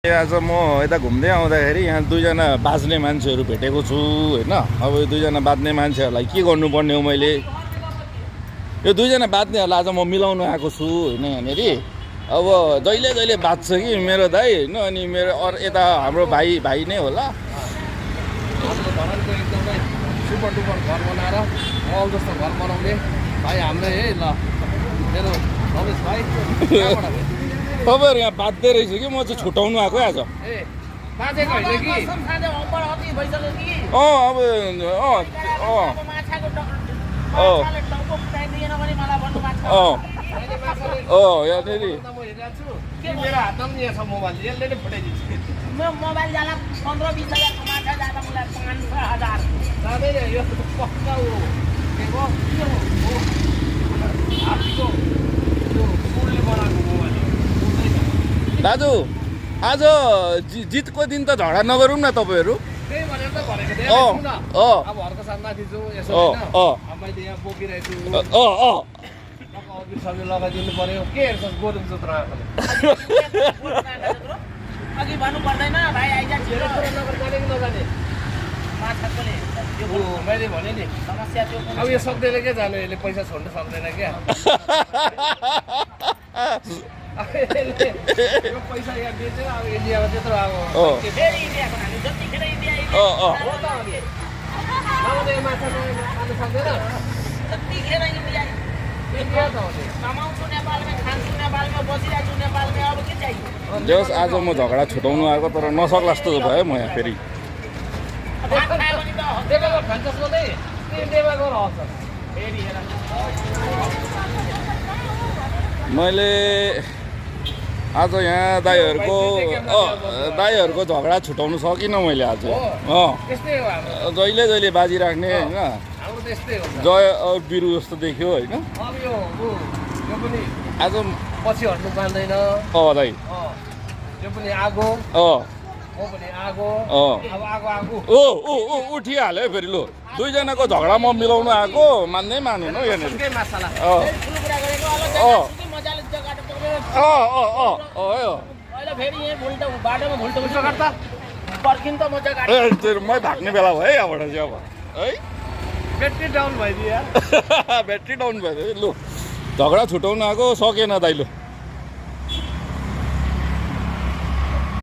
आज म यता घुम्दै आउँदाखेरि यहाँ दुईजना बाज्ने मान्छेहरू भेटेको छु होइन। अब यो दुईजना बाज्ने मान्छेहरूलाई के गर्नुपर्ने हो, मैले यो दुईजना बाज्नेहरूलाई आज म मिलाउनु आएको छु होइन। यहाँनिर अब जहिले जहिले बाज्छ कि मेरो दाइ होइन। अनि मेरो यता हाम्रो भाइ नै होला। एकदमै सुपर डुपर घर बनाएर मल जस्तो घर बनाउने भाइ हाम्रै है। ल मेरो रमेश भाइ तपाईँहरू यहाँ बाध्दै रहेछ कि म चाहिँ छुट्याउनु आएको आज। ए बाजेको होइन कि यहाँनिर मेरो हातमा पनि यहाँ छ मोबाइल, यसले नै फुटाइदिन्छ। मोबाइल जाला 15-20 हजारको माछा जाँदा मलाई 5,000 जाँदैन यो पक्का हो के हो हातको त्यो फुलले बनाएको मोबाइल दाजु। आज जितको दिन त झगडा नगरौँ न तपाईँहरू। त्यही भनेर त भनेको थिएँ न। अब हरको साथ माथि छु यसो होइन। अब मैले यहाँ बोकिरहेको छु। अघि सबै लगाइदिनु पर्यो। के हेर्छस् गोरुङ जोत्रो आएकोले अघि भन्नु पर्दैन भाइ आइजा छिटो नगर जाने कि नजाने माछाकोले मैले भने नि समस्या त्यो अब यो सक्दैन क्या जानु, यसले पैसा छोड्नु सक्दैन क्या। यो पैसा यहाँ बेचेर अब इन्डियामा त्यत्रो अब फेरि इन्डियाको नानी जतिखेर इन्डिया हो त अनि नभए माछा खानु सक्दैन जतिखेर इन्डिया इन्डिया त हो नि। कमाउँछु नेपालमै, खान्छु नेपालमा, बसिरहेको छु नेपालमै, अब के चाहियो। जस आज म झगडा छुटाउनु आएको, तर नसक्ला जस्तो भयो म यहाँ फेरि। भात खायो भने त नेपालमा खान्छस् मात्रै इन्डियामा गएर हल्छ फेरि हेर मैले आज यहाँ दाइहरूको झगडा छुटाउनु सकिनँ मैले आज। त्यस्तै हो हाम्रो, जहिले जहिले बाजिराख्ने होइन। हाम्रो त्यस्तै हो। जय और बिरु जस्तो देख्यो होइन। अब यो पनि आज पछि हट्नु पाउँदैन। दाइ यो पनि आगो, म पनि आगो। अब आगो उठिहाल्यो फेरि। लु दुईजनाको झगडा म मिलाउनु आएको, मान्दै मानेन हौ यहाँनिर। सुकै मसला ठुलो कुरा गरेको अलग सुकी मजाले जग्गाटा पक्रेर अहिले फेरि यहाँ भुल्टा बाटोमा भुल्टा गर्दा पर्खिन त म जग्गा मै भाग्ने बेला भयो है यहाँबाट चाहिँ अब है। ब्याट्री डाउन भइदियो यार। ब्याट्री डाउन भयो। लु झगडा छुटाउनु आएको, सकेन दाइ। लु